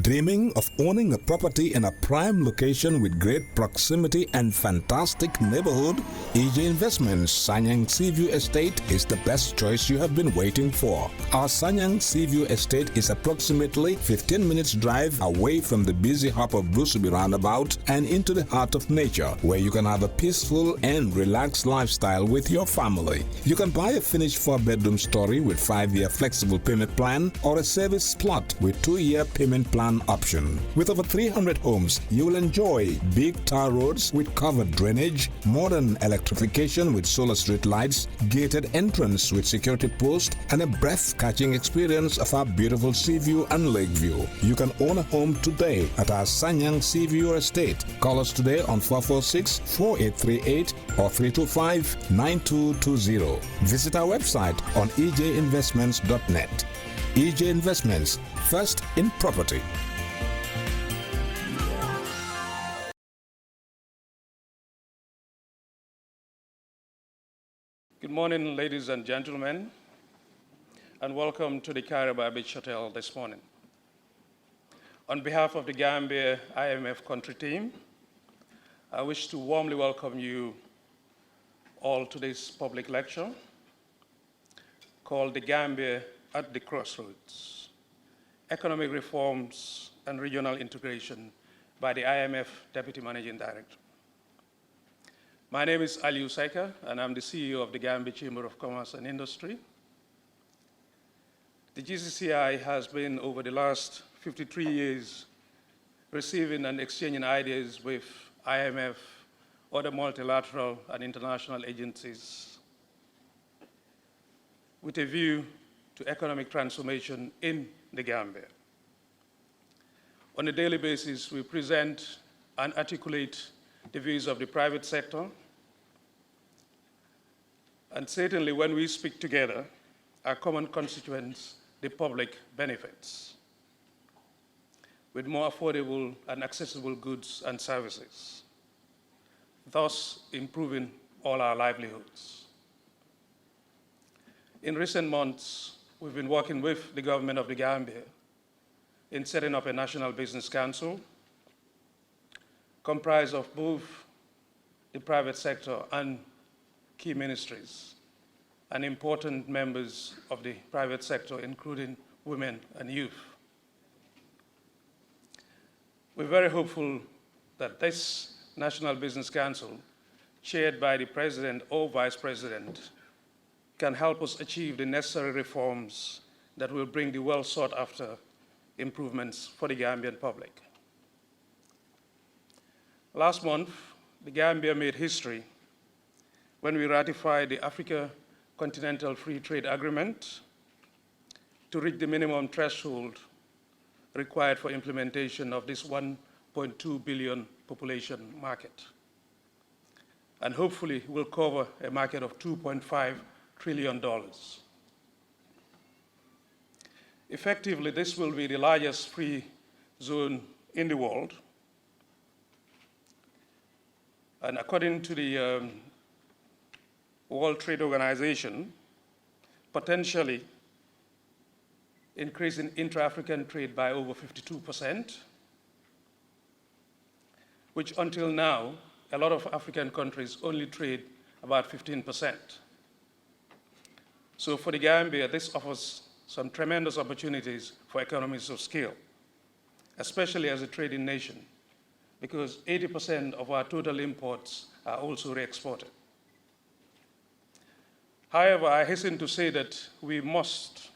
Dreaming of owning a property in a prime location with great proximity and fantastic neighborhood? EJ Investments Sanyang Seaview Estate is the best choice you have been waiting for. Our Sanyang Seaview Estate is approximately 15 minutes drive away from the busy hub of Brusubi roundabout and into the heart of nature, where you can have a peaceful and relaxed lifestyle with your family. You can buy a finished 4-bedroom story with 5-year flexible payment plan or a service plot with 2-year payment plan option. With over 300 homes, you will enjoy big tar roads with covered drainage, modern electrification with solar street lights, gated entrance with security post, and a breath-catching experience of our beautiful sea view and lake view. You can own a home today at our Sanyang Seaview Estate. Call us today on 446-4838 or 325-9220. Visit our website on ejinvestments.net. EJ Investments, first in property. Good morning, ladies and gentlemen, and welcome to the Caribou Beach Hotel this morning. On behalf of the Gambia IMF country team, I wish to warmly welcome you all to this public lecture called The Gambia at the Crossroads, Economic Reforms and Regional Integration by the IMF Deputy Managing Director. My name is Aliou Saika, and I'm the CEO of the Gambia Chamber of Commerce and Industry. The GCCI has been, over the last 53 years, receiving and exchanging ideas with IMF, other multilateral and international agencies, with a view to economic transformation in the Gambia. On a daily basis, we present and articulate the views of the private sector, and certainly when we speak together, our common constituents, the public, benefits with more affordable and accessible goods and services, thus improving all our livelihoods. In recent months, we've been working with the government of the Gambia in setting up a National Business Council comprised of both the private sector and key ministries and important members of the private sector, including women and youth. We're very hopeful that this National Business Council, chaired by the President or Vice President, can help us achieve the necessary reforms that will bring the well-sought-after improvements for the Gambian public. Last month, the Gambia made history when we ratified the Africa Continental Free Trade Agreement to reach the minimum threshold required for implementation of this 1.2 billion population market. And hopefully will cover a market of $2.5 trillion. Effectively, this will be the largest free zone in the world. And according to the World Trade Organization, potentially increasing intra-African trade by over 52%, which until now, a lot of African countries only trade about 15%. So for the Gambia, this offers some tremendous opportunities for economies of scale, especially as a trading nation, because 80% of our total imports are also re-exported. However, I hasten to say that we must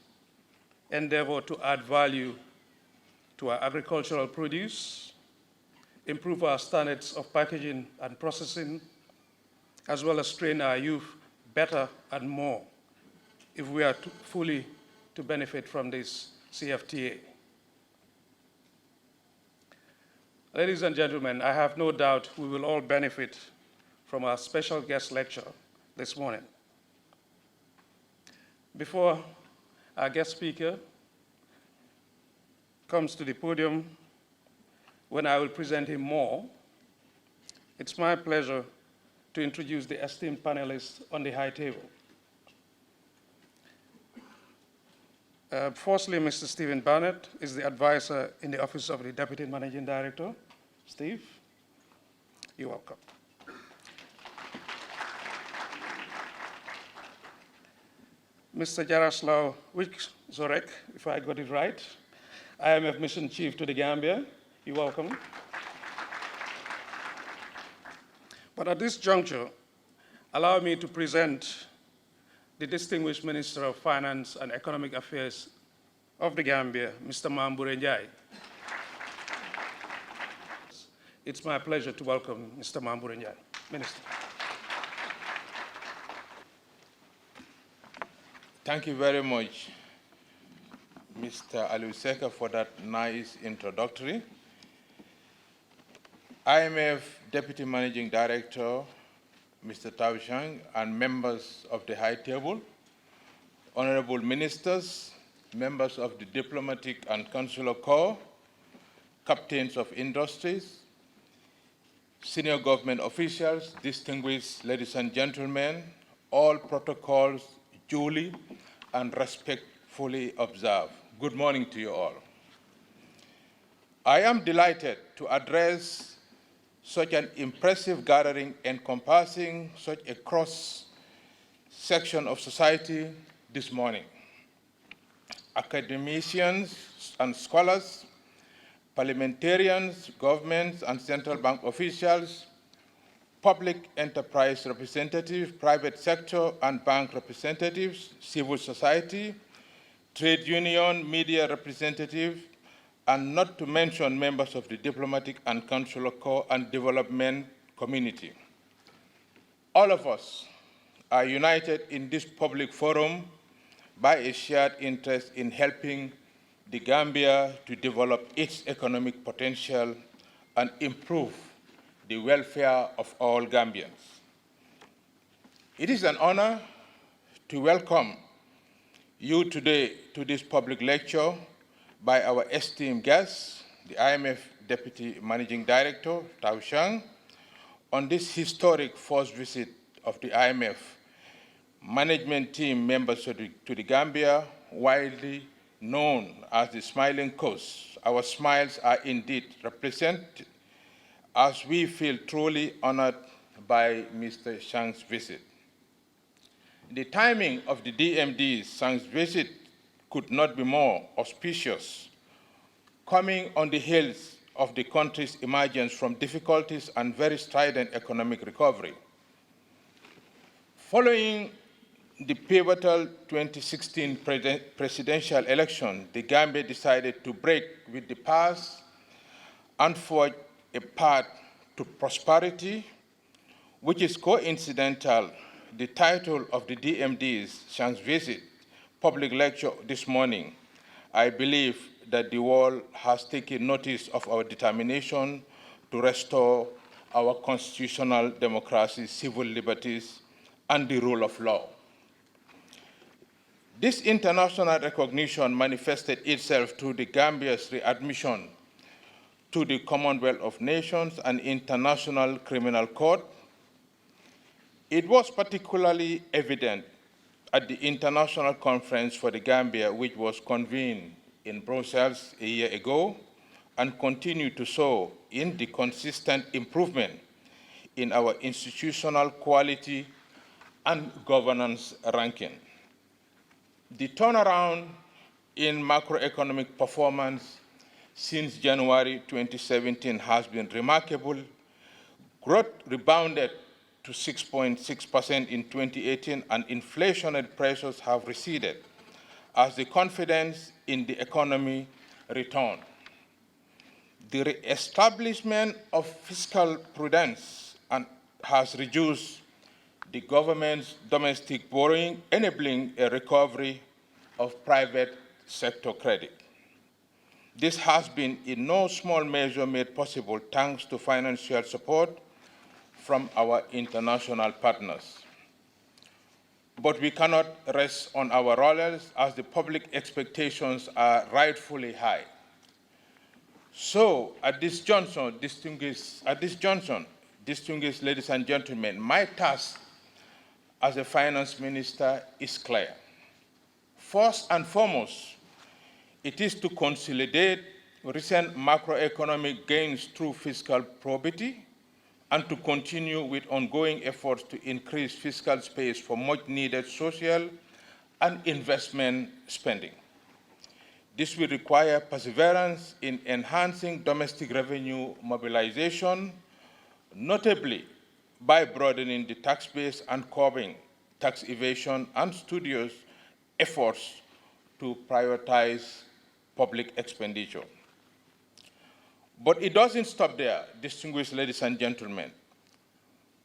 endeavor to add value to our agricultural produce, improve our standards of packaging and processing, as well as train our youth better and more if we are fully to benefit from this CFTA. Ladies and gentlemen, I have no doubt we will all benefit from our special guest lecture this morning. Before our guest speaker comes to the podium, when I will present him more, it's my pleasure to introduce the esteemed panelists on the high table. Firstly, Mr. Stephen Barnett is the advisor in the Office of the Deputy Managing Director. Steve, you're welcome. Mr. Jaroslaw Zorek, if I got it right, IMF Mission Chief to the Gambia, you're welcome. But at this juncture, allow me to present the distinguished Minister of Finance and Economic Affairs of the Gambia, Mr. Mambure Njai. It's my pleasure to welcome Mr. Mambure Njai. Minister. Thank you very much, Mr. Aluseka, for that nice introductory. IMF Deputy Managing Director, Mr. Tao Shang, and members of the High Table, honorable ministers, members of the Diplomatic and Consular Corps, captains of industries, senior government officials, distinguished ladies and gentlemen, all protocols duly and respectfully observed. Good morning to you all. I am delighted to address such an impressive gathering encompassing such a cross-section of society this morning. Academicians and scholars, parliamentarians, governments and central bank officials, public enterprise representatives, private sector and bank representatives, civil society, trade union, media representatives, and not to mention members of the diplomatic and consular corps and development community. All of us are united in this public forum by a shared interest in helping the Gambia to develop its economic potential and improve the welfare of all Gambians. It is an honor to welcome you today to this public lecture by our esteemed guest, the IMF Deputy Managing Director, Tao Shang, on this historic first visit of the IMF management team members to the Gambia, widely known as the Smiling Coast. Our smiles are indeed represented as we feel truly honored by Mr. Shang's visit. The timing of the DMD's Shang's visit could not be more auspicious, coming on the heels of the country's emergence from difficulties and very strident economic recovery. Following the pivotal 2016 presidential election, the Gambia decided to break with the past and forge a path to prosperity, which is coincidental. The title of the DMD's Shang's visit public lecture this morning, I believe that the world has taken notice of our determination to restore our constitutional democracy, civil liberties, and the rule of law. This international recognition manifested itself through the Gambia's readmission to the Commonwealth of Nations and International Criminal Court. It was particularly evident at the International Conference for the Gambia, which was convened in Brussels a year ago, and continued to show in the consistent improvement in our institutional quality and governance ranking. The turnaround in macroeconomic performance since January 2017 has been remarkable. Growth rebounded to 6.6% in 2018, and inflationary pressures have receded as the confidence in the economy returned. The re-establishment of fiscal prudence has reduced the government's domestic borrowing, enabling a recovery of private sector credit. This has been in no small measure made possible thanks to financial support from our international partners. But we cannot rest on our laurels as the public expectations are rightfully high. So at this junction, distinguished ladies and gentlemen, my task as a finance minister is clear. First and foremost, It is to consolidate recent macroeconomic gains through fiscal probity and to continue with ongoing efforts to increase fiscal space for much-needed social and investment spending. This will require perseverance in enhancing domestic revenue mobilization, notably by broadening the tax base and curbing tax evasion and studious efforts to prioritize public expenditure. But it doesn't stop there, distinguished ladies and gentlemen.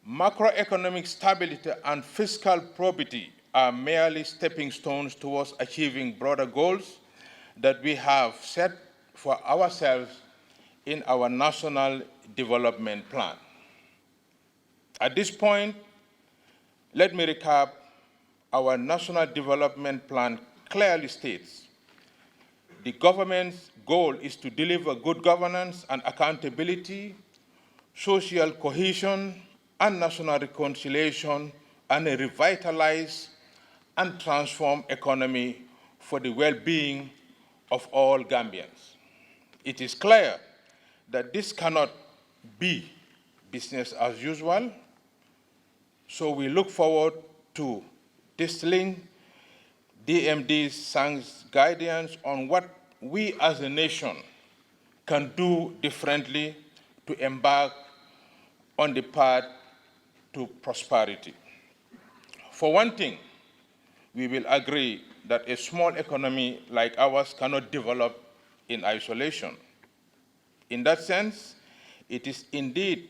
Macroeconomic stability and fiscal probity are merely stepping stones towards achieving broader goals that we have set for ourselves in our National Development Plan. At this point, let me recap. Our National Development Plan clearly states the government's goal is to deliver good governance and accountability, social cohesion, and national reconciliation, and a revitalized and transformed economy for the well-being of all Gambians. It is clear that this cannot be business as usual, so we look forward to distilling DMD's Sang's guidance on what we as a nation can do differently to embark on the path to prosperity. For one thing, we will agree that a small economy like ours cannot develop in isolation. In that sense, it is indeed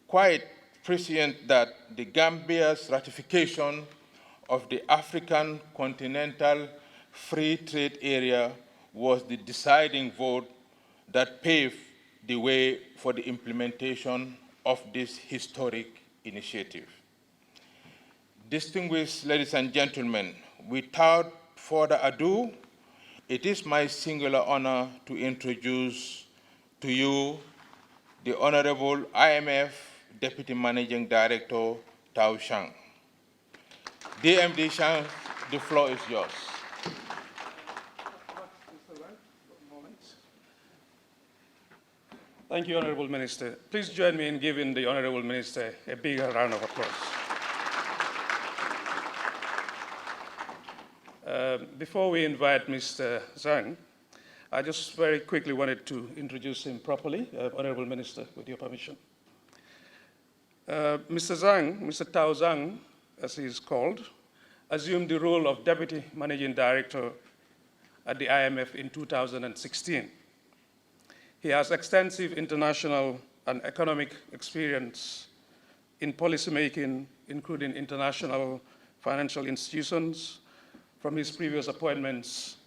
quite prescient that the Gambia's ratification of the African Continental Free Trade Area was the deciding vote that paved the way for the implementation of this historic initiative. Distinguished ladies and gentlemen, without further ado, it is my singular honor to introduce to you the Honorable IMF Deputy Managing Director, Tao Shang. DMD Shang, the floor is yours. Thank you, Honorable Minister. Please join me in giving the Honorable Minister a bigger round of applause. Before we invite Mr. Zhang, I just very quickly wanted to introduce him properly, Honorable Minister, with your permission. Mr. Zhang, Mr. Tao Zhang, as he is called, assumed the role of Deputy Managing Director at the IMF in 2016. He has extensive international and economic experience in policymaking, including international financial institutions, from his previous appointments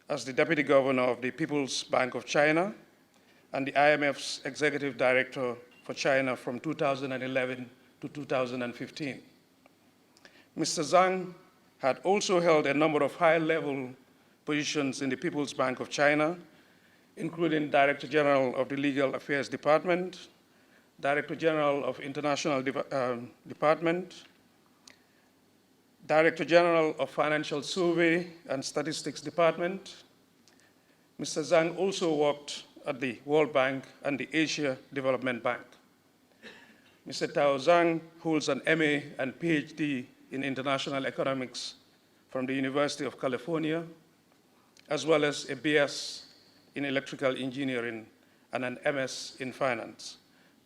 as the Deputy Governor of the People's Bank of China and the IMF's Executive Director for China from 2011 to 2015. Mr. Zhang had also held a number of high-level positions in the People's Bank of China, including Director General of the Legal Affairs Department, Director General of International Department, Director General of Financial Survey and Statistics Department. Mr. Zhang also worked at the World Bank and the Asia Development Bank. Mr. Tao Zhang holds an MA and PhD in International Economics from the University of California, as well as a BS in Electrical Engineering and an MS in Finance.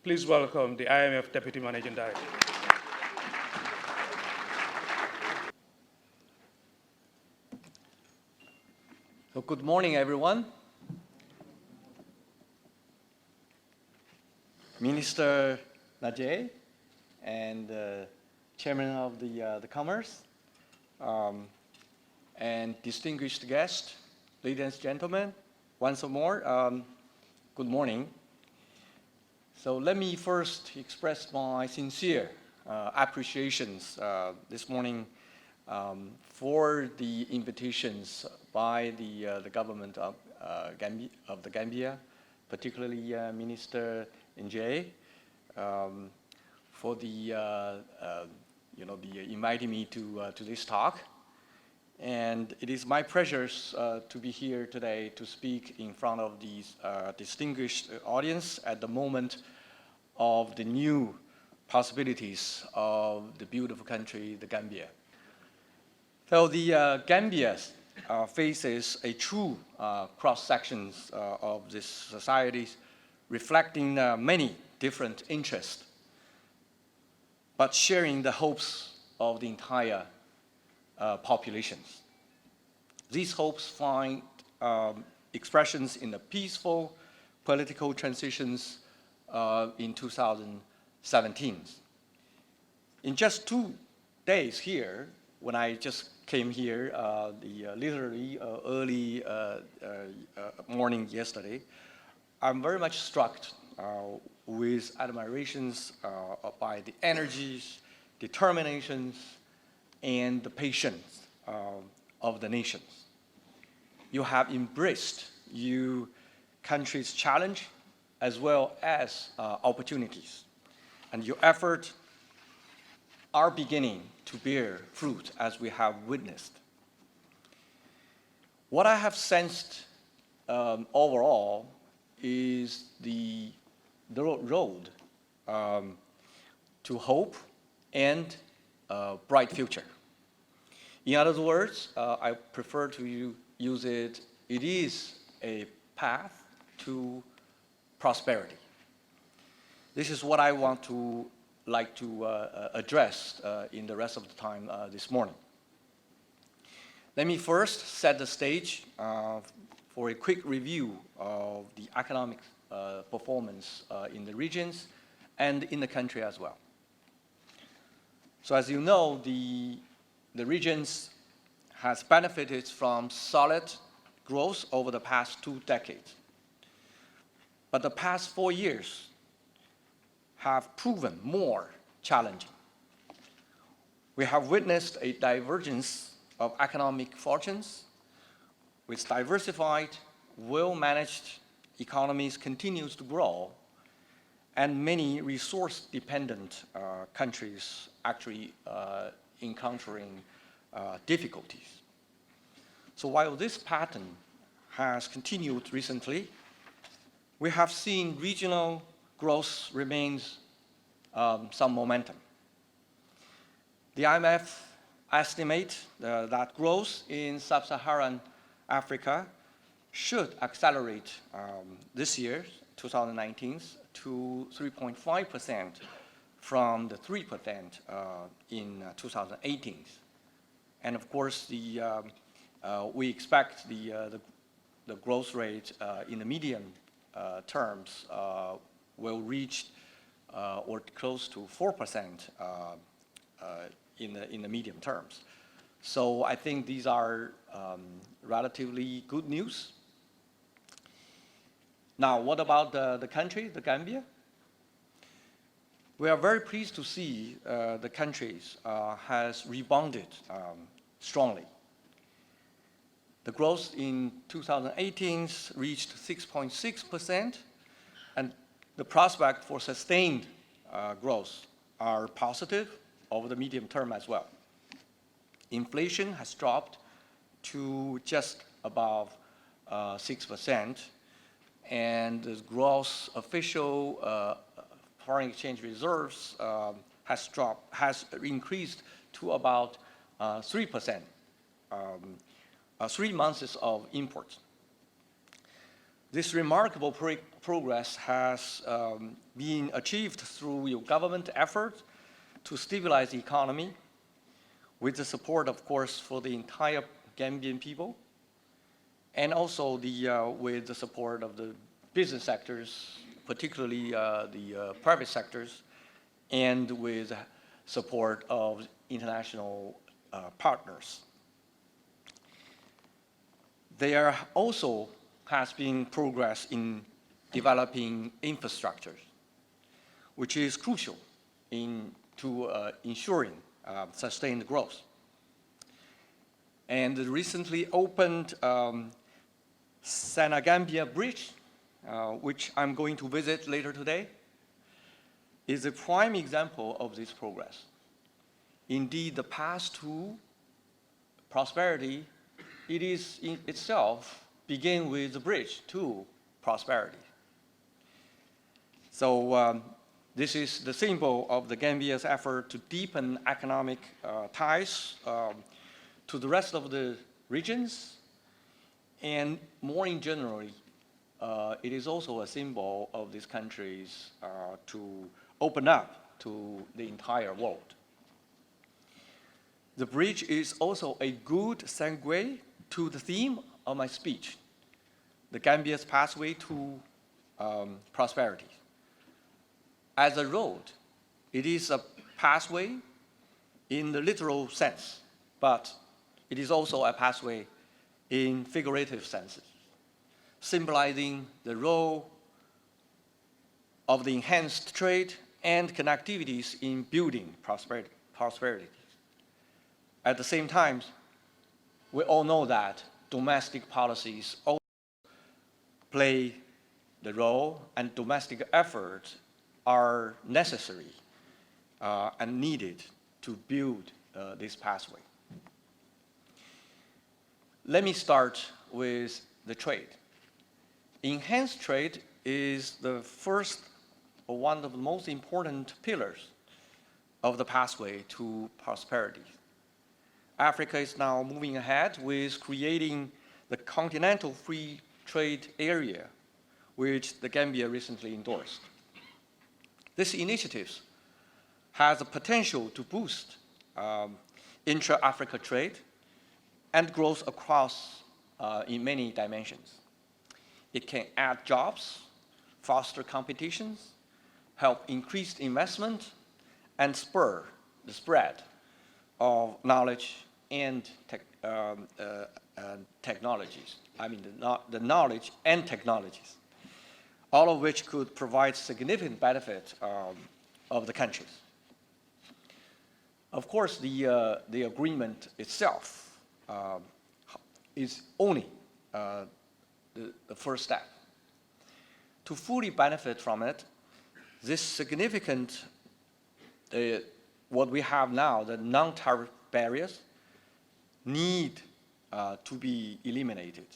Please welcome the IMF Deputy Managing Director. So good morning, everyone. Minister Najee and Chairman of the Commerce, and distinguished guests, ladies and gentlemen, once more, good morning. So let me first express my sincere appreciations this morning for the invitations by the government of the Gambia, particularly Minister Njie, for the inviting me to this talk. And it is my pleasure to be here today to speak in front of these distinguished audience at the moment of the new possibilities of the beautiful country, the Gambia. So the Gambia faces a true cross-section of this society, reflecting many different interests, but sharing the hopes of the entire populations. These hopes find expressions in the peaceful political transitions in 2017. In just 2 days here, when I just came here, literally early morning yesterday, I'm very much struck with admirations by the energies, determinations, and the patience of the nations. You have embraced your country's challenge as well as opportunities, and your efforts are beginning to bear fruit as we have witnessed. What I have sensed overall is the road to hope and a bright future. In other words, I prefer to use it is a path to prosperity. This is what I want to address in the rest of the time this morning. Let me first set the stage for a quick review of the economic performance in the regions and in the country as well. So as you know, the regions has benefited from solid growth over the past 2 decades. But the past 4 years have proven more challenging. We have witnessed a divergence of economic fortunes, with diversified, well-managed economies continues to grow, and many resource-dependent countries actually encountering difficulties. So while this pattern has continued recently, we have seen regional growth remains some momentum. The IMF estimate that growth in sub-Saharan Africa should accelerate this year, 2019, to 3.5% from the 3% in 2018. And of course, we expect the growth rate in the medium terms will reach or close to 4% in the medium terms. So I think these are relatively good news. Now, what about the country, the Gambia? We are very pleased to see the country has rebounded strongly. The growth in 2018 reached 6.6%, and the prospect for sustained growth are positive over the medium term as well. Inflation has dropped to just above 6%, and the gross official foreign exchange reserves has increased to about 3%, 3 months of imports. This remarkable progress has been achieved through your government effort to stabilize the economy, with the support, of course, for the entire Gambian people, and also with the support of the business sectors, particularly the private sectors, and with support of international partners. There also has been progress in developing infrastructure, which is crucial to ensuring sustained growth. And the recently opened Senegambia Bridge, which I'm going to visit later today, is a prime example of this progress. Indeed, the past 2 prosperity, it is in itself begin with the bridge to prosperity. So this is the symbol of the Gambia's effort to deepen economic ties to the rest of the regions, and more in generally, it is also a symbol of these countries to open up to the entire world. The bridge is also a good segue to the theme of my speech, the Gambia's pathway to prosperity. As a road, it is a pathway in the literal sense, but it is also a pathway in figurative senses, symbolizing the role of the enhanced trade and connectivities in building prosperity. At the same time, we all know that domestic policies also play the role, and domestic efforts are necessary and needed to build this pathway. Let me start with the trade. Enhanced trade is the first or one of the most important pillars of the pathway to prosperity. Africa is now moving ahead with creating the Continental Free Trade Area, which the Gambia recently endorsed. This initiative has the potential to boost intra-Africa trade and growth across in many dimensions. It can add jobs, foster competitions, help increase investment, and spur the spread of knowledge and technologies. I mean, the knowledge and technologies, all of which could provide significant benefit of the countries. Of course, the agreement itself is only the first step. To fully benefit from it, this significant, what we have now, the non-tariff barriers, need to be eliminated.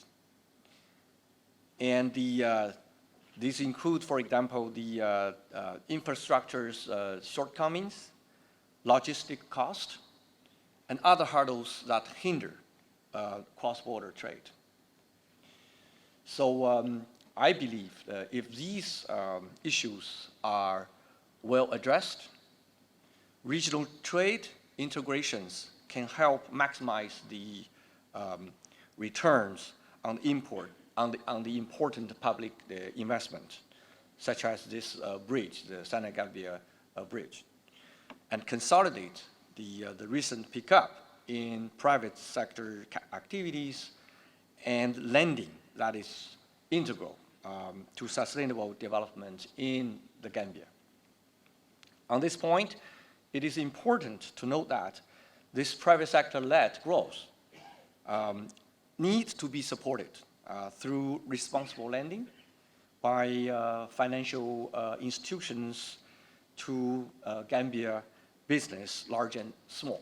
And these include, for example, the infrastructure's shortcomings, logistic cost, and other hurdles that hinder cross-border trade. So I believe that if these issues are well addressed, regional trade integrations can help maximize the returns on the important public investment, such as this bridge, the Senegambia bridge, and consolidate the recent pickup in private sector activities and lending that is integral to sustainable development in the Gambia. On this point, it is important to note that this private sector-led growth needs to be supported through responsible lending by financial institutions to Gambia business, large and small.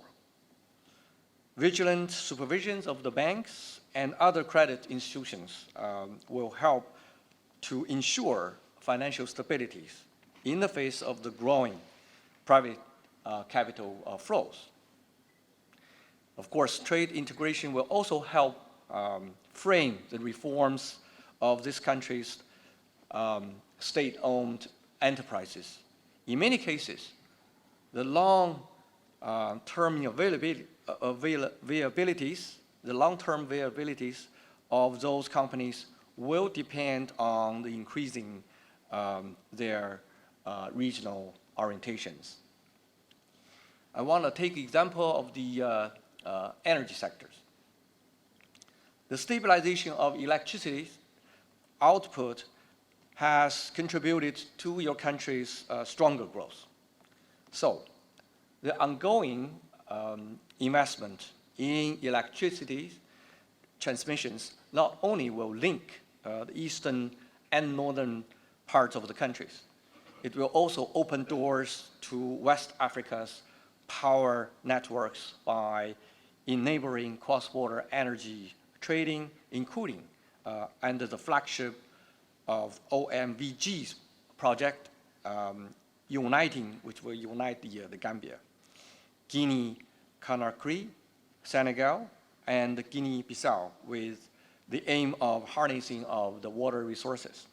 Vigilant supervisions of the banks and other credit institutions will help to ensure financial stability in the face of the growing private capital flows. Of course, trade integration will also help frame the reforms of this country's state-owned enterprises. In many cases, the long-term viabilities of those companies will depend on the increasing their regional orientations. I want to take example of the energy sectors. The stabilization of electricity output has contributed to your country's stronger growth. So the ongoing investment in electricity transmissions not only will link the eastern and northern parts of the countries, it will also open doors to West Africa's power networks by enabling cross-border energy trading, including under the flagship of OMVG's project, which will unite the Gambia, Guinea, Conakry, Senegal, and Guinea-Bissau, with the aim of harnessing of the water resources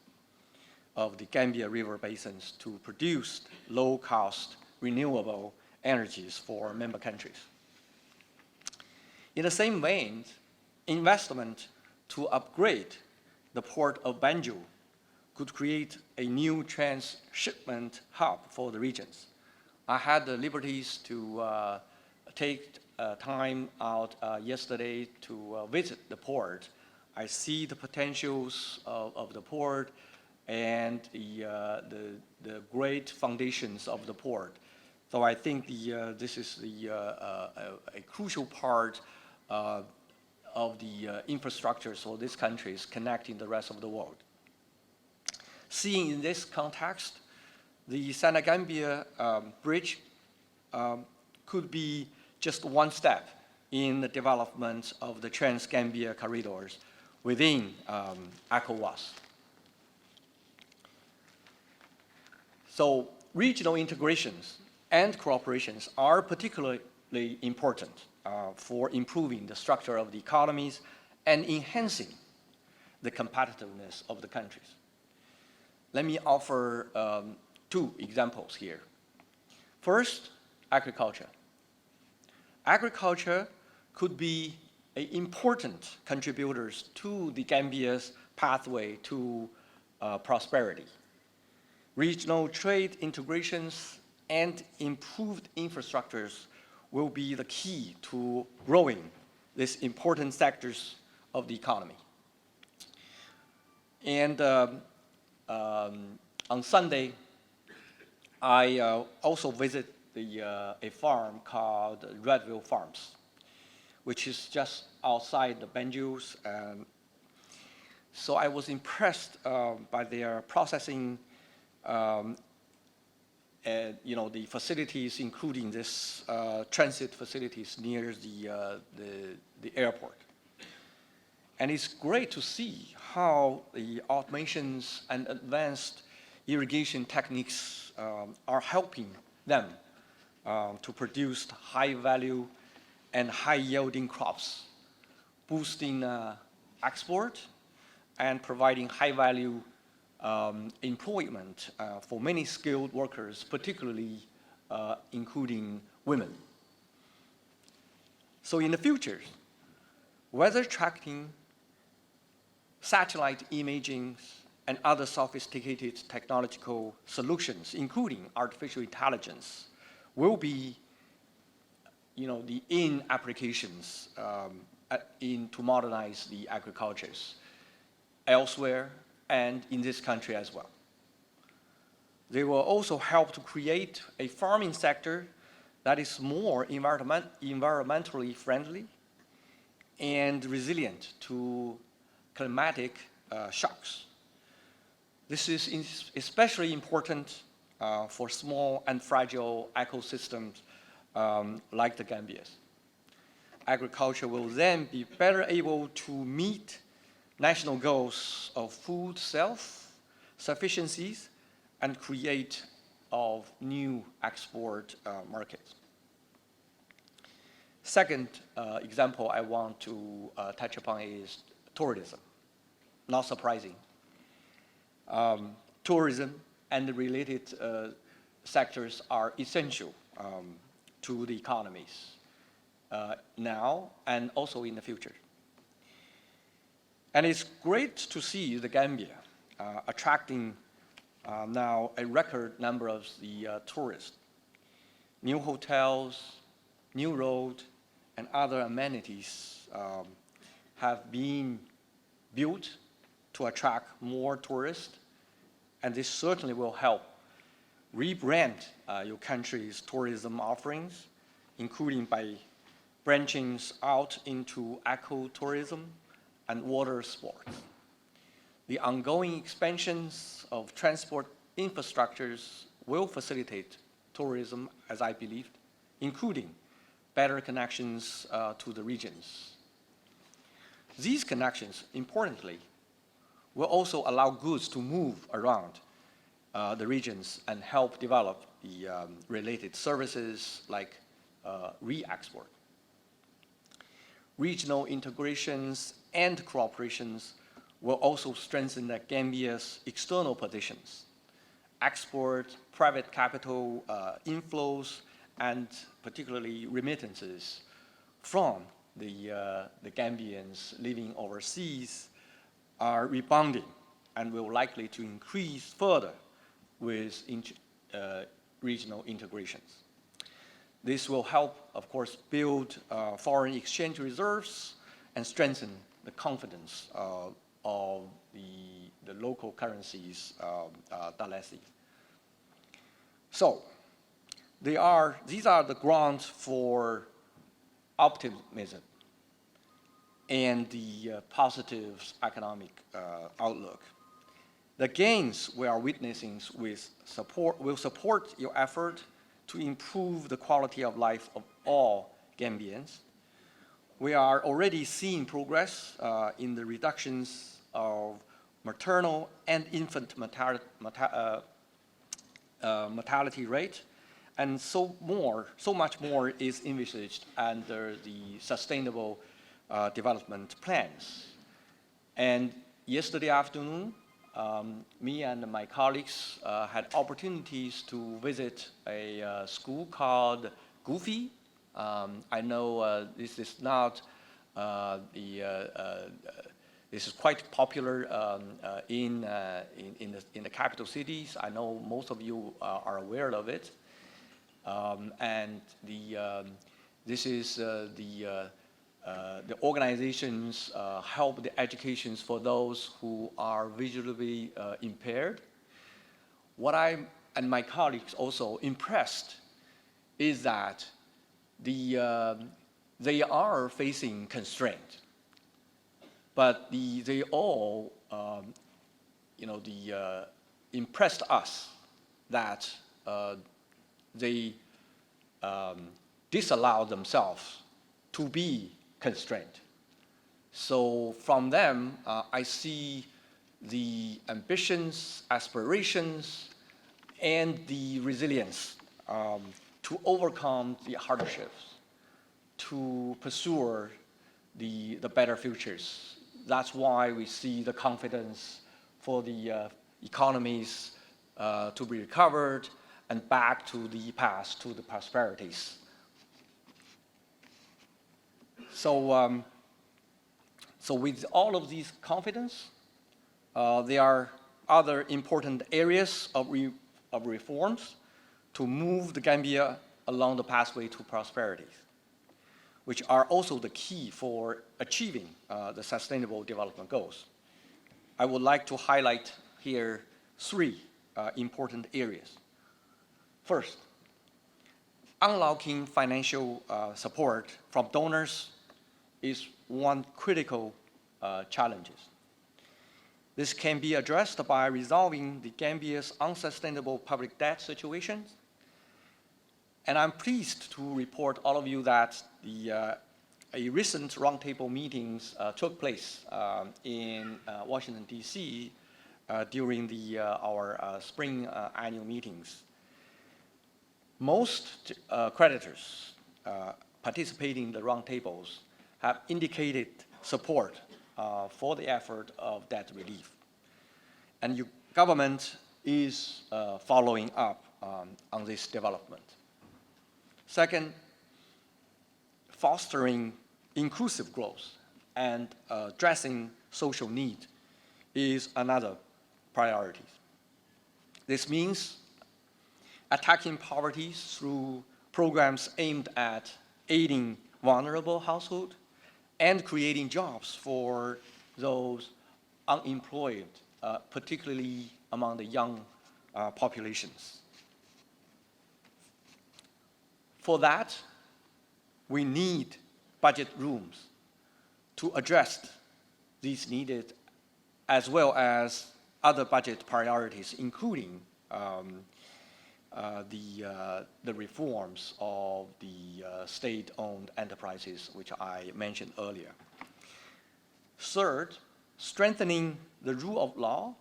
of the Gambia River basins to produce low-cost renewable energies for member countries. In the same vein, investment to upgrade the port of Banjul could create a new transshipment hub for the regions. I had the liberties to take time out yesterday to visit the port. I see the potentials of the port and the great foundations of the port. So I think this is a crucial part of the infrastructures for these countries connecting the rest of the world. Seeing in this context, the Senegambia bridge could be just one step in the development of the Trans-Gambia corridors within ECOWAS. So regional integrations and cooperations are particularly important for improving the structure of the economies and enhancing the competitiveness of the countries. Let me offer two examples here. First, agriculture. Agriculture could be important contributors to the Gambia's pathway to prosperity. Regional trade integrations and improved infrastructures will be the key to growing these important sectors of the economy. And on Sunday, I also visited a farm called Redville Farms, which is just outside the Banjuls. So I was impressed by their processing, the facilities, including this transit facilities near the airport. And it's great to see how the automations and advanced irrigation techniques are helping them to produce high-value and high-yielding crops, boosting export and providing high-value employment for many skilled workers, particularly including women. So in the future, weather tracking, satellite imaging, and other sophisticated technological solutions, including artificial intelligence, will be the in applications to modernize the agricultures elsewhere and in this country as well. They will also help to create a farming sector that is more environmentally friendly and resilient to climatic shocks. This is especially important for small and fragile ecosystems like the Gambia's. Agriculture will then be better able to meet national goals of food self-sufficiencies and create of new export markets. Second example I want to touch upon is tourism. Not surprising. Tourism and the related sectors are essential to the economies now and also in the future. And it's great to see the Gambia attracting now a record number of the tourists. New hotels, new roads, and other amenities have been built to attract more tourists, and this certainly will help rebrand your country's tourism offerings, including by branching out into ecotourism and water sports. The ongoing expansions of transport infrastructures will facilitate tourism, as I believe, including better connections to the regions. These connections, importantly, will also allow goods to move around the regions and help develop the related services like re-export. Regional integrations and cooperations will also strengthen the Gambia's external positions, export, private capital inflows, and particularly remittances from the Gambians living overseas are rebounding and will likely to increase further with regional integrations. This will help, of course, build foreign exchange reserves and strengthen the confidence of the local currencies dalasi. So these are the grounds for optimism and the positive economic outlook. The gains we are witnessing will support your effort to improve the quality of life of all Gambians. We are already seeing progress in the reductions of maternal and infant mortality rate, and so much more is envisaged under the Sustainable Development Plans. And yesterday afternoon, me and my colleagues had opportunities to visit a school called Goofy. I know this is not this is quite popular in the capital cities. I know most of you are aware of it. And this is the organizations help the educations for those who are visually impaired. What I and my colleagues also impressed is that they are facing constraint, but they all impressed us that they disallow themselves to be constrained. So from them, I see the ambitions, aspirations, and the resilience to overcome the hardships, to pursue the better futures. That's why we see the confidence for the economies to be recovered and back to the path to the prosperities. So, so with all of these confidence, there are other important areas of reforms to move the Gambia along the pathway to prosperity, which are also the key for achieving the Sustainable Development Goals. I would like to highlight here three important areas. First, unlocking financial support from donors is one critical challenge. This can be addressed by resolving the Gambia's unsustainable public debt situation. And I'm pleased to report all of you that a recent roundtable meetings took place in Washington, D.C. During our spring annual meetings. Most creditors participating in the roundtables have indicated support for the effort of debt relief. And your government is following up on this development. Second, fostering inclusive growth and addressing social need is another priority. This means attacking poverty through programs aimed at aiding vulnerable households and creating jobs for those unemployed, particularly among the young populations. For that, we need budget rooms to address these needed, as well as other budget priorities, including the reforms of the state-owned enterprises, which I mentioned earlier. Third, strengthening the rule of law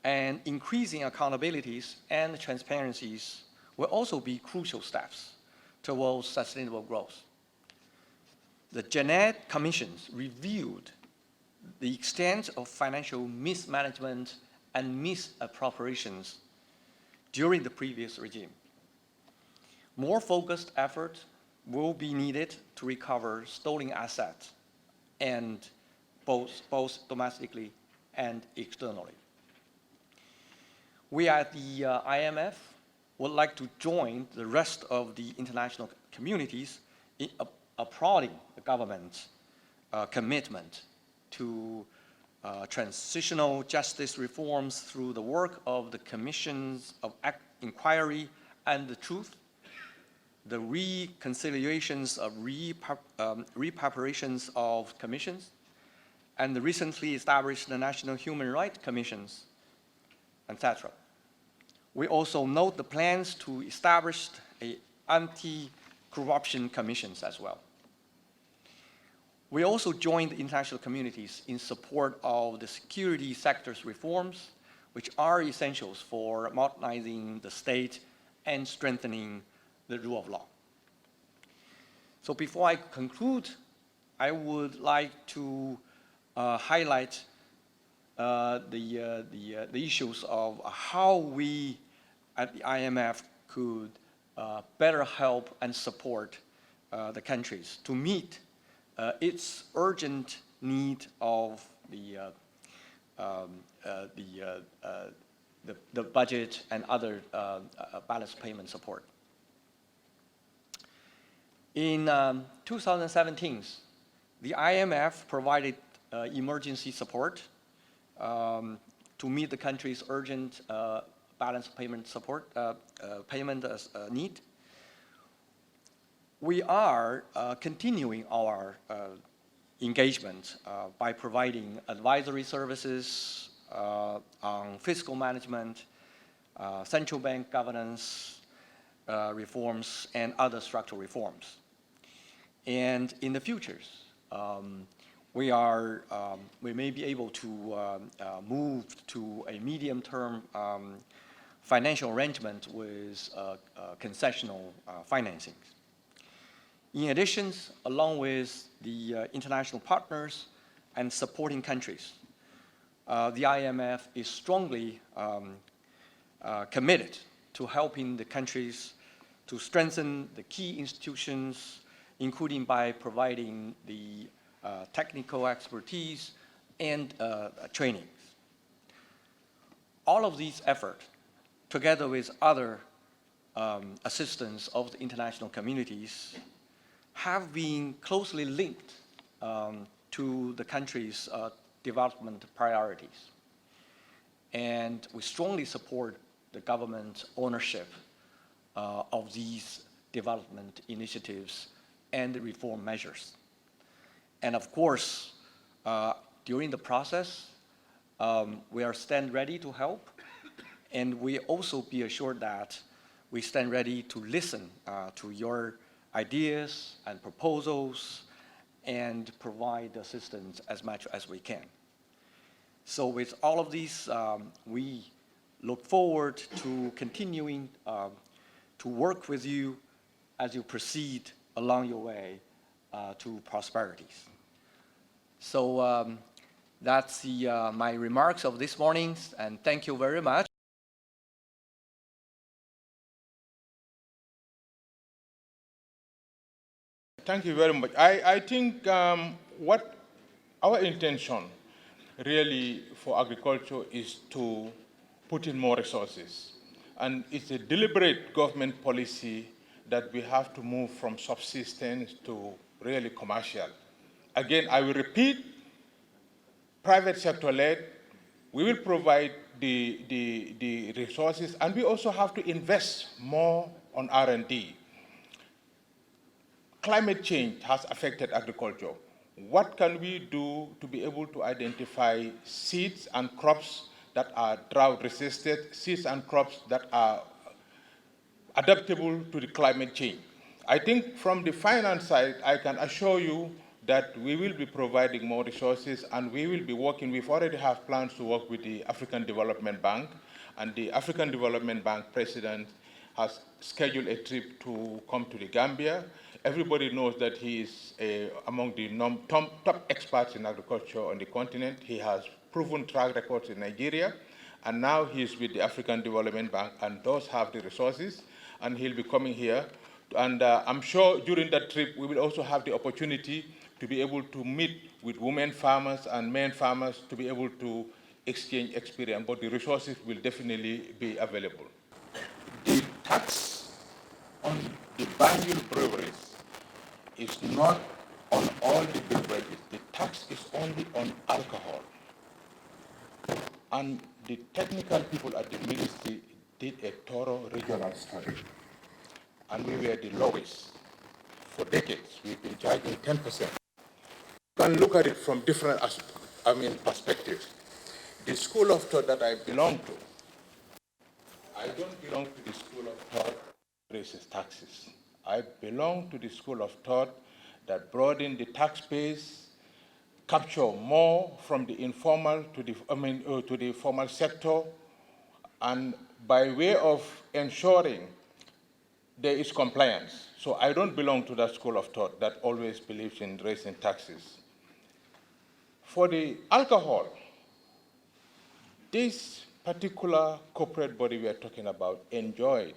and increasing accountabilities and transparencies will also be crucial steps towards sustainable growth. The Janet Commissions reviewed the extent of financial mismanagement and misappropriations during the previous regime. More focused effort will be needed to recover stolen assets, and both domestically and externally. We at the IMF would like to join the rest of the international communities in applauding the government's commitment to transitional justice reforms through the work of the Commissions of Inquiry and the Truth, the reconciliations of repreparations of commissions, and the recently established the National Human Rights Commissions, etc. We also note the plans to establish anti-corruption commissions as well. We also joined the international communities in support of the security sector's reforms, which are essentials for modernizing the state and strengthening the rule of law. So before I conclude, I would like to highlight the issues of how we at the IMF could better help and support the countries to meet its urgent need of the budget and other balance payment support. In 2017, the IMF provided emergency support to meet the country's urgent balance payment support need. We are continuing our engagement by providing advisory services on fiscal management, central bank governance reforms, and other structural reforms. And in the futures, we may be able to move to a medium-term financial arrangement with concessional financing. In addition, along with the international partners and supporting countries, the IMF is strongly committed to helping the countries to strengthen the key institutions, including by providing the technical expertise and trainings. All of these efforts, together with other assistance of the international communities, have been closely linked to the country's development priorities. And we strongly support the government ownership of these development initiatives and reform measures. And of course, during the process, we are stand ready to help, and we also be assured that we stand ready to listen to your ideas and proposals and provide assistance as much as we can. So with all of these, we look forward to continuing to work with you as you proceed along your way to prosperities. So that's my remarks of this morning, and thank you very much. Thank you very much. I think what our intention really for agriculture is to put in more resources. And it's a deliberate government policy that we have to move from subsistence to really commercial. Again, I will repeat, private sector led, we will provide the resources, and we also have to invest more on R&D. Climate change has affected agriculture. What can we do to be able to identify seeds and crops that are drought resistant, seeds and crops that are adaptable to the climate change. I think from the finance side, I can assure you that we will be providing more resources and we will be working, we've already have plans to work with the African Development Bank, and the African Development Bank president has scheduled a trip to come to the Gambia. Everybody knows that he is among the top experts in agriculture on the continent. He has proven track records in Nigeria, and now he's with the African Development Bank and does have the resources, and he'll be coming here. And I'm sure during that trip, we will also have the opportunity to be able to meet with women farmers and men farmers to be able to exchange experience, but the resources will definitely be available. The tax on the Banjul breweries is not on all the beverages. The tax is only on alcohol. And the technical people at the ministry did a thorough regional study. And we were the lowest. For decades, we've been charging 10%. You can look at it from different perspectives. The school of thought that I belong to, I don't belong to the school of thought that raises taxes. I belong to the school of thought that broaden the tax base, capture more from the informal to the formal sector, and by way of ensuring there is compliance. So I don't belong to that school of thought that always believes in raising taxes. For the alcohol, this particular corporate body we are talking about enjoyed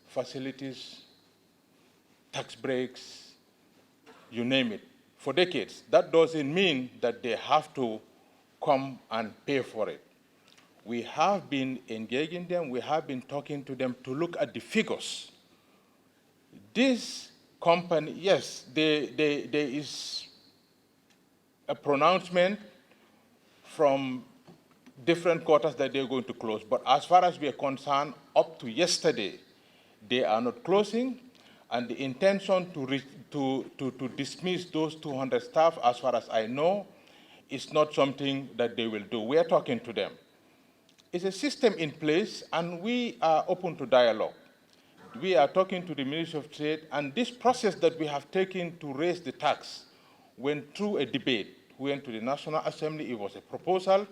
facilities, tax breaks, you name it, for decades. That doesn't mean that they have to come and pay for it. We have been engaging them, we have been talking to them to look at the figures. This company, yes, there is a pronouncement from different quarters that they're going to close. But as far as we are concerned, up to yesterday, they are not closing, and the intention to dismiss those 200 staff, as far as I know, is not something that they will do. We are talking to them. It's a system in place, and we are open to dialogue. We are talking to the Ministry of Trade, and this process that we have taken to raise the tax went through a debate. We went to the National Assembly, it was a proposal.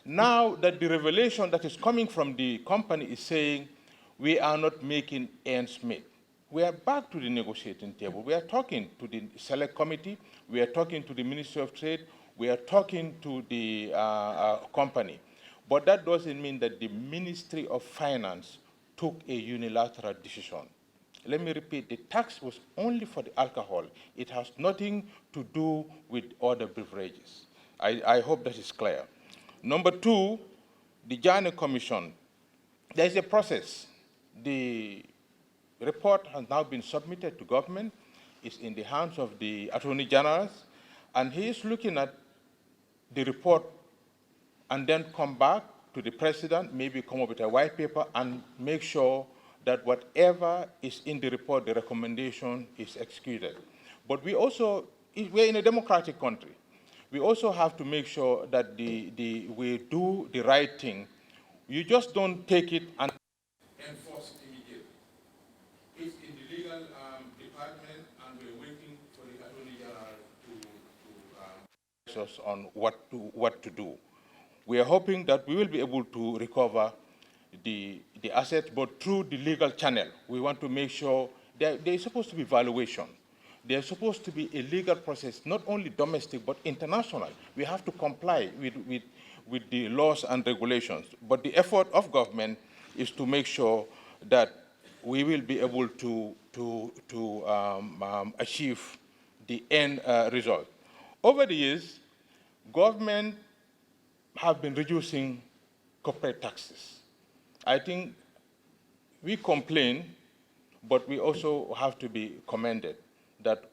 Now that the revelation that is coming from the company is saying we are not making ends meet, we are back to the negotiating table. We are talking to the Select Committee, we are talking to the Ministry of Trade, we are talking to the company. But that doesn't mean that the Ministry of Finance took a unilateral decision. Let me repeat, the tax was only for the alcohol. It has nothing to do with other beverages. I hope that is clear. Number two, the Journey Commission. There is a process. The report has now been submitted to government. It's in the hands of the Attorney General, and he is looking at the report and then come back to the president, maybe come up with a white paper and make sure that whatever is in the report, the recommendation is executed. But we also, we're in a democratic country. We also have to make sure that we do the right thing. You just don't take it and enforce it immediately. It's in the legal department, and we're waiting for the Attorney General to advise us on what to do. We are hoping that we will be able to recover the assets, but through the legal channel. We want to make sure there is supposed to be valuation. There's supposed to be a legal process, not only domestic, but international. We have to comply with the laws and regulations. But the effort of government is to make sure that we will be able to achieve the end result. Over the years, government have been reducing corporate taxes. I think we complain, but we also have to be commended that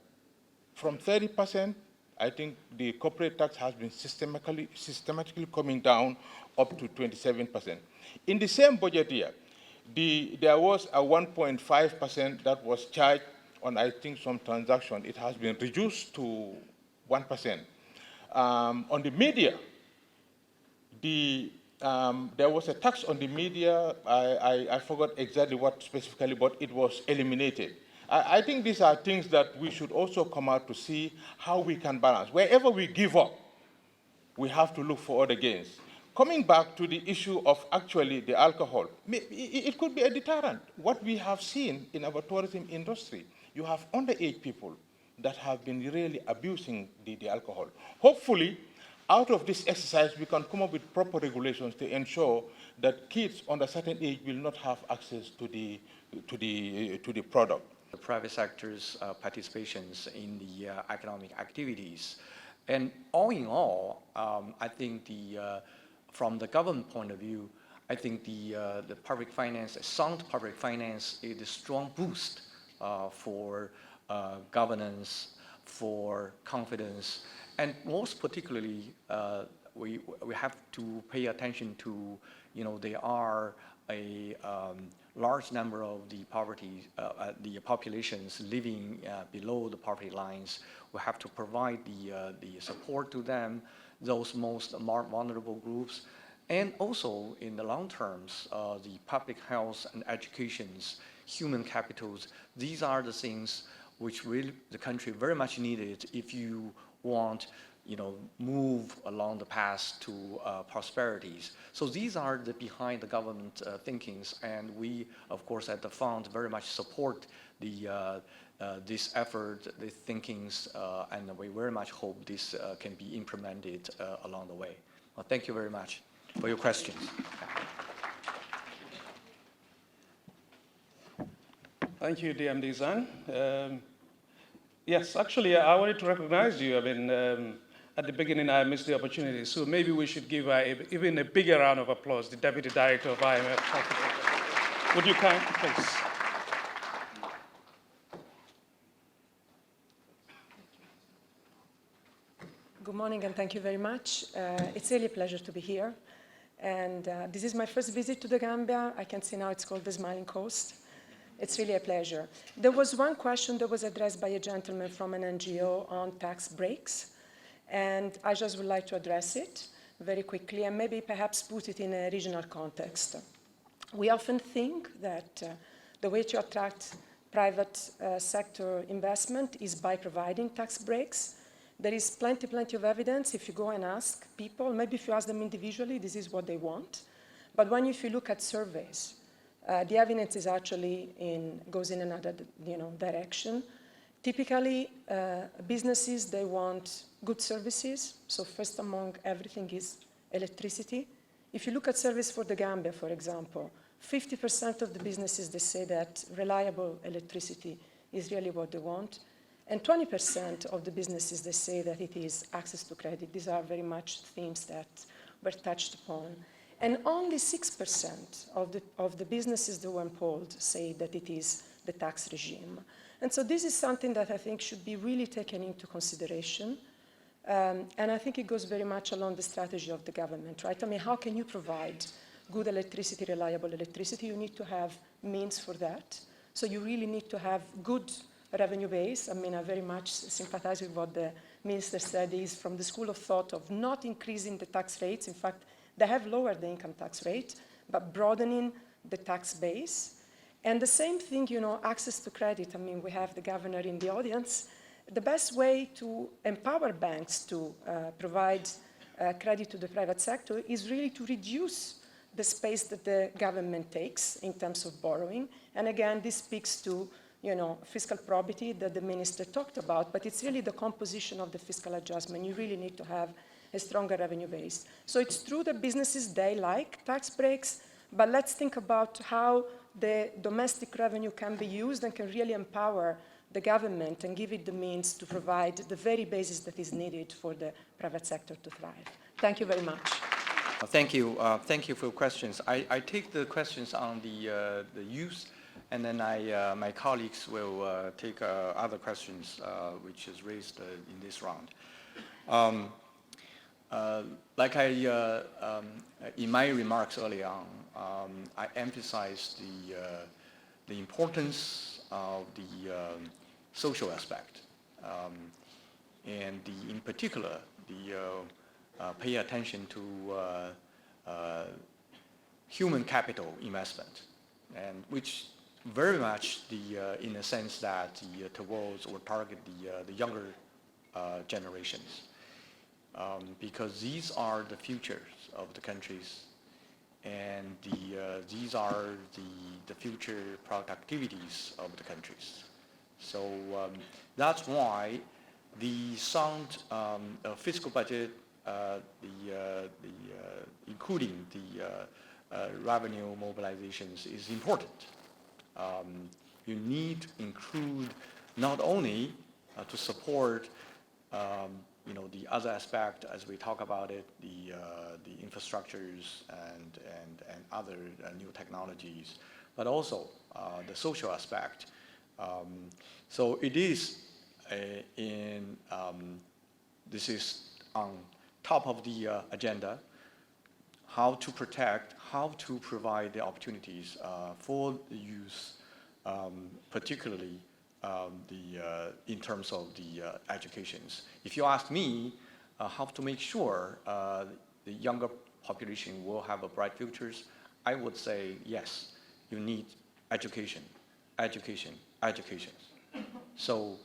from 30%, I think the corporate tax has been systematically coming down up to 27%. In the same budget year, there was a 1.5% that was charged on, I think, some transaction. It has been reduced to 1%. On the media, the there was a tax on the media. I forgot exactly what specifically, but it was eliminated. I think these are things that we should also come out to see how we can balance. Wherever we give up, we have to look for other gains. Coming back to the issue of actually the alcohol, it could be a deterrent. What we have seen in our tourism industry, you have underage people that have been really abusing the alcohol. Hopefully, out of this exercise, we can come up with proper regulations to ensure that kids under a certain age will not have access to the product. The private sector's participations in the economic activities. And all in all, I think from the government point of view, I think the public finance, sound public finance is a strong boost for governance, for confidence, and most particularly, we have to pay attention to, there are a large number of the populations living below the poverty lines. We have to provide the support to them, those most vulnerable groups, and also in the long terms, the public health and educations, human capitals. These are the things which really the country very much needed if you want, move along the path to prosperities. So these are the behind the government thinkings, and we, of course, at the fund very much support this effort, the thinkings, and we very much hope this can be implemented along the way. Well, thank you very much for your questions. Thank you, DMD Zhang. Yes, actually, I wanted to recognize you. I mean, at the beginning, I missed the opportunity, so maybe we should give even a bigger round of applause, the Deputy Director of IMF. Would you kindly, please? Good morning, and thank you very much. It's really a pleasure to be here. And this is my first visit to the Gambia. I can see now it's called the Smiling Coast. It's really a pleasure. There was one question that was addressed by a gentleman from an NGO on tax breaks, and I just would like to address it very quickly and maybe perhaps put it in a regional context. We often think that the way to attract private sector investment is by providing tax breaks. There is plenty of evidence. If you go and ask people, maybe if you ask them individually, this is what they want. But if you look at surveys, the evidence is actually goes in another direction. Typically, businesses, they want good services. So first among everything is electricity. If you look at service for the Gambia, for example, 50% of the businesses, they say that reliable electricity is really what they want. And 20% of the businesses, they say that it is access to credit. These are very much themes that were touched upon. And only 6% of the businesses that were polled say that it is the tax regime. And so this is something that I think should be really taken into consideration. And I think it goes very much along the strategy of the government, right? I mean, how can you provide good electricity, reliable electricity? You need to have means for that. So you really need to have good revenue base. I mean, I very much sympathize with what the minister said. Is from the school of thought of not increasing the tax rates. In fact, they have lowered the income tax rate, but broadening the tax base. And the same thing, access to credit. I mean, we have the governor in the audience. The best way to empower banks to provide credit to the private sector is really to reduce the space that the government takes in terms of borrowing. And again, this speaks to fiscal probity that the minister talked about, but it's really the composition of the fiscal adjustment. You really need to have a stronger revenue base. So it's true that businesses, they like tax breaks, but let's think about how the domestic revenue can be used and can really empower the government and give it the means to provide the very basis that is needed for the private sector to thrive. Thank you very much. Thank you. Thank you for your questions. I take the questions on the youth, and then my colleagues will take other questions which is raised in this round. Like in my remarks early on, I emphasized the importance of the social aspect, and in particular, pay attention to human capital investment, and which very much in a sense that towards or target the younger generations, because these are the futures of the countries, and these are the future productivities of the countries. So that's why the sound fiscal budget, including the revenue mobilizations, is important. You need to include not only to support the other aspect as we talk about it, the infrastructures and other new technologies, but also the social aspect. So it is this is on top of the agenda, how to protect, how to provide the opportunities for the youth, particularly in terms of the educations. If you ask me how to make sure the younger population will have a bright futures, I would say yes, you need education, education, education. So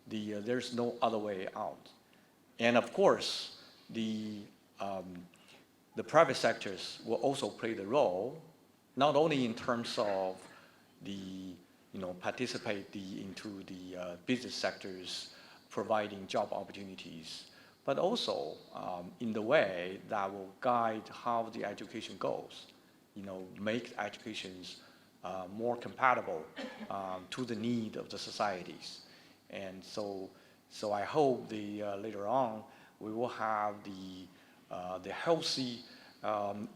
there's no other way out. And of course, the private sectors will also play the role, not only in terms of participate into the business sectors providing job opportunities, but also in the way that will guide how the education goes, make educations more compatible to the need of the societies. And so I hope later on we will have the healthy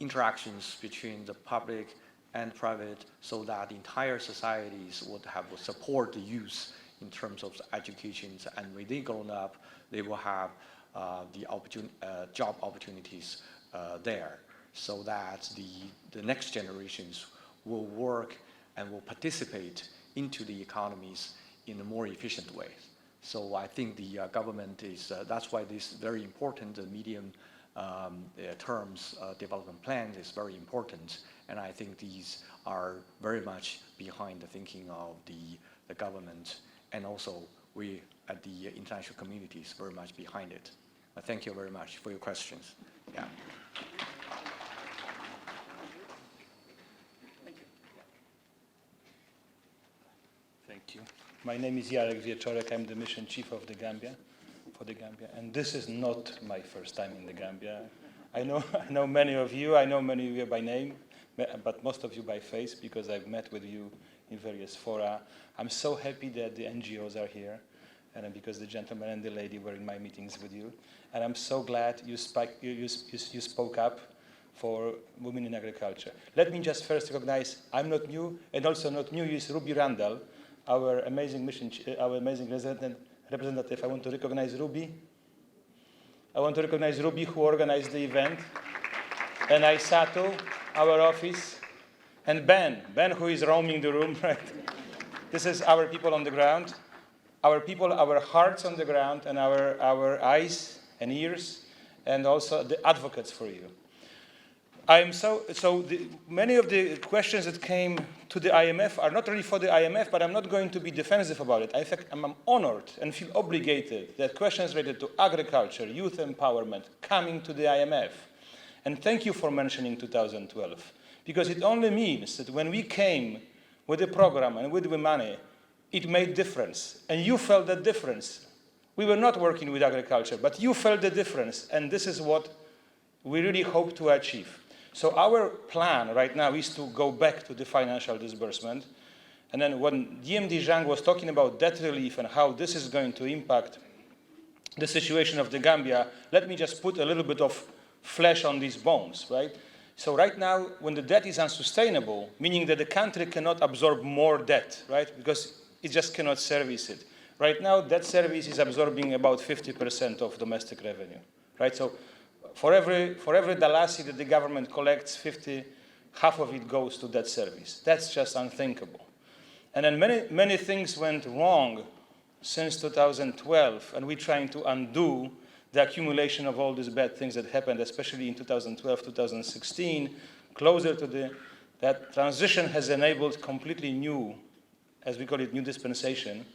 interactions between the public and private, so that entire societies would support the youth in terms of educations, and when they grown up, they will have the job opportunities there, so that the next generations will work and will participate into the economies in a more efficient way. So I think the government is, that's why this very important, the medium terms development plan is very important. And I think these are very much behind the thinking of the government, and also we at the international community is very much behind it. Thank you very much for your questions. Yeah. Thank you. My name is Jarek Wieczorek. I'm the mission chief of the Gambia, for the Gambia. And this is not my first time in the Gambia. I know many of you. I know many of you by name, but most of you by face, because I've met with you in various fora. I'm so happy that the NGOs are here, and because the gentleman and the lady were in my meetings with you. And I'm so glad you spoke up for women in agriculture. Let me just first recognize, I'm not new, and also not new is Ruby Randall, our amazing representative. I want to recognize Ruby. I want to recognize Ruby, who organized the event, and Fatou, our office, and Ben, who is roaming the room, right? This is our people on the ground, our people, our hearts on the ground, and our eyes and ears, and also the advocates for you. Many of the questions that came to the IMF are not really for the IMF, but I'm not going to be defensive about it. In fact, I'm honored and feel obligated that questions related to agriculture, youth empowerment, coming to the IMF. And thank you for mentioning 2012, because it only means that when we came with the program and with the money, it made difference. And you felt that difference. We were not working with agriculture, but you felt the difference. And this is what we really hope to achieve. So our plan right now is to go back to the financial disbursement. And then when DMD Zhang was talking about debt relief and how this is going to impact the situation of the Gambia, let me just put a little bit of flesh on these bones, right? So right now, when the debt is unsustainable, meaning that the country cannot absorb more debt, right? Because it just cannot service it. Right now, debt service is absorbing about 50% of domestic revenue, right? So for every Dalasi that the government collects, half of it goes to debt service. That's just unthinkable. And then many things went wrong since 2012, and we're trying to undo the accumulation of all these bad things that happened, especially in 2012, 2016, closer to that transition has enabled completely new, as we call it, new dispensation,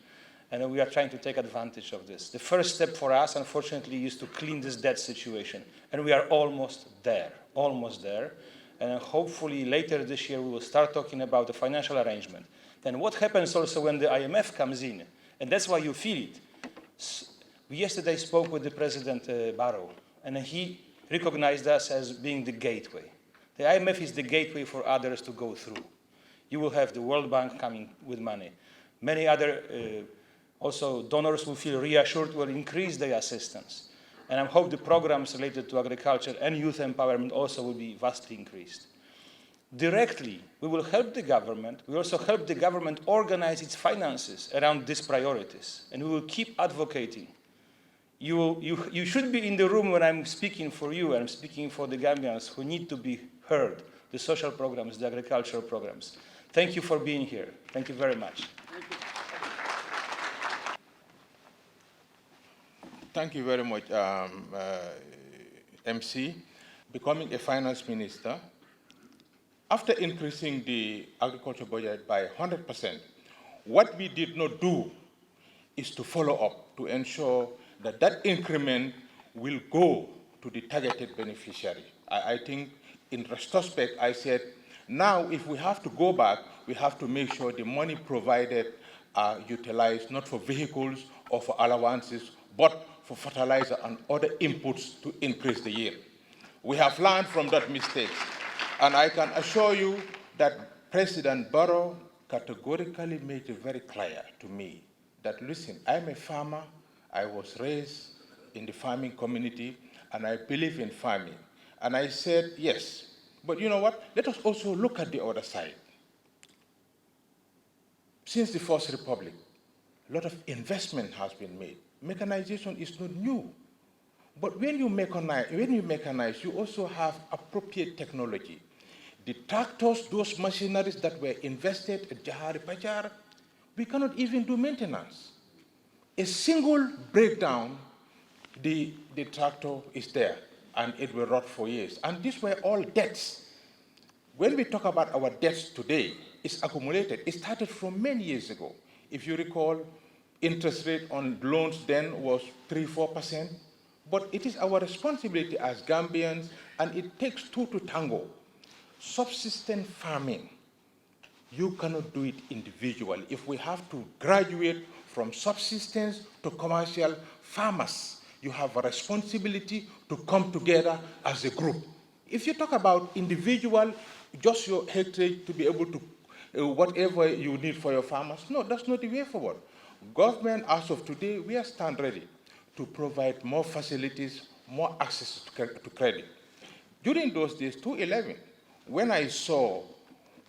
and we are trying to take advantage of this. The first step for us, unfortunately, is to clean this debt situation, and we are almost there, and hopefully later this year we will start talking about the financial arrangement. Then what happens also when the IMF comes in, and that's why you feel it. We yesterday spoke with the President Barrow, and he recognized us as being the gateway. The IMF is the gateway for others to go through. You will have the World Bank coming with money. Many other also donors will feel reassured, will increase their assistance. And I hope the programs related to agriculture and youth empowerment also will be vastly increased. Directly, we will help the government. We also help the government organize its finances around these priorities, and we will keep advocating. You should be in the room when I'm speaking for you, and I'm speaking for the Gambians who need to be heard, the social programs, the agricultural programs. Thank you for being here. Thank you very much. Thank you very much, MC. Becoming a finance minister, after increasing the agriculture budget by 100%, what we did not do is to follow up to ensure that that increment will go to the targeted beneficiary. I think in retrospect, I said, now if we have to go back, we have to make sure the money provided are utilized not for vehicles or for allowances, but for fertilizer and other inputs to increase the yield. We have learned from that mistake. And I can assure you that President Barrow categorically made it very clear to me that, listen, I'm a farmer, I was raised in the farming community, and I believe in farming. And I said, yes, but you know what? Let us also look at the other side. Since the First Republic, a lot of investment has been made. Mechanization is not new. But when you mechanize, you also have appropriate technology. The tractors, those machineries that were invested at Jahari Pajar, we cannot even do maintenance. A single breakdown, the tractor is there, and it will rot for years. And these were all debts. When we talk about our debts today, it's accumulated. It started from many years ago. If you recall, interest rate on loans then was 3–4%. But it is our responsibility as Gambians, and it takes two to tango. Subsistence farming, you cannot do it individually. If we have to graduate from subsistence to commercial farmers, you have a responsibility to come together as a group. If you talk about individual, just your hectare to be able to, whatever you need for your farmers, no, that's not the way forward. Government, as of today, we are stand ready to provide more facilities, more access to credit. During those days, 2011, when I saw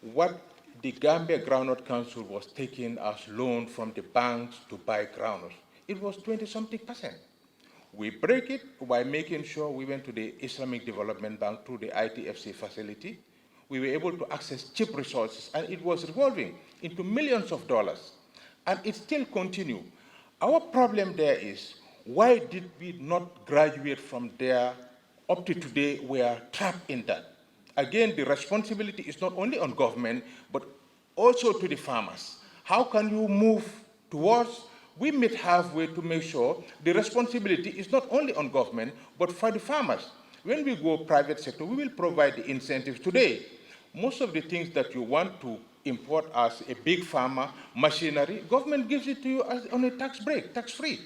what the Gambia Groundnut Council was taking as loan from the banks to buy groundnuts, it was 20-something%. We break it by making sure we went to the Islamic Development Bank through the ITFC facility. We were able to access cheap resources, and it was revolving into millions of dollars. And it still continues. Our problem there is, why did we not graduate from there up to today? We are trapped in that. Again, the responsibility is not only on government, but also to the farmers. How can you move towards, we meet halfway to make sure the responsibility is not only on government, but for the farmers. When we go private sector, we will provide the incentives today. Most of the things that you want to import as a big farmer, machinery, government gives it to you as on a tax break, tax-free.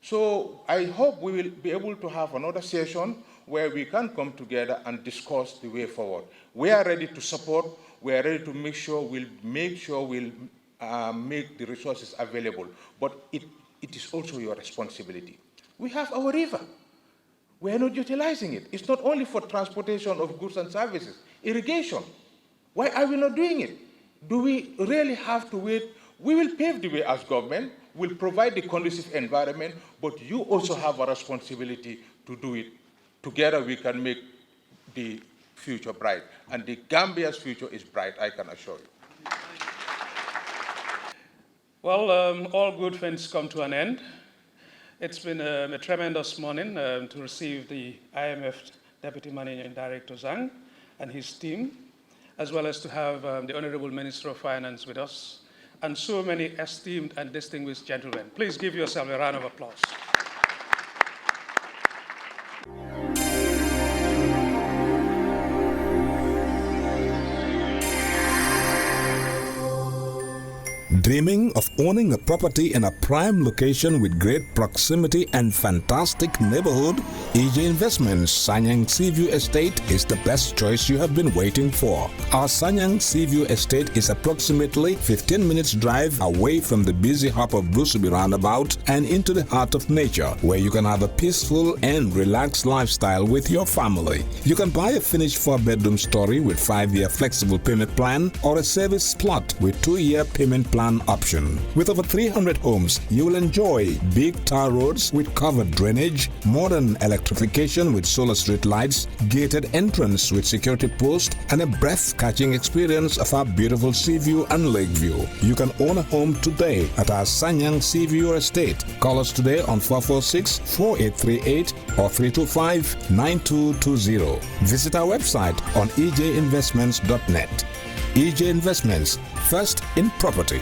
So I hope we will be able to have another session where we can come together and discuss the way forward. We are ready to support. We are ready to make sure we'll make the resources available. But it is also your responsibility. We have our river. We are not utilizing it. It's not only for transportation of goods and services, irrigation. Why are we not doing it? Do we really have to wait? We will pave the way as government. We'll provide the conducive environment, but you also have a responsibility to do it. Together we can make the future bright. And the Gambia's future is bright, I can assure you. Well, all good things come to an end. It's been a tremendous morning to receive the IMF Deputy Managing Director Zhang and his team, as well as to have the Honorable Minister of Finance with us, and so many esteemed and distinguished gentlemen. Please give yourself a round of applause. Dreaming of owning a property in a prime location with great proximity and fantastic neighborhood? EJ Investments Sanyang Seaview Estate is the best choice you have been waiting for. Our Sanyang Seaview Estate is approximately 15 minutes drive away from the busy hub of Brusubi roundabout and into the heart of nature, where you can have a peaceful and relaxed lifestyle with your family. You can buy a finished 4-bedroom story with 5-year flexible payment plan or a service plot with 2-year payment plan option. With over 300 homes, you will enjoy big tar roads with covered drainage, modern electrification with solar street lights, gated entrance with security post, and a breath-catching experience of our beautiful sea view and lake view. You can own a home today at our Sanyang Seaview Estate. Call us today on 446-4838 or 325-9220. Visit our website on ejinvestments.net. EJ Investments, first in property.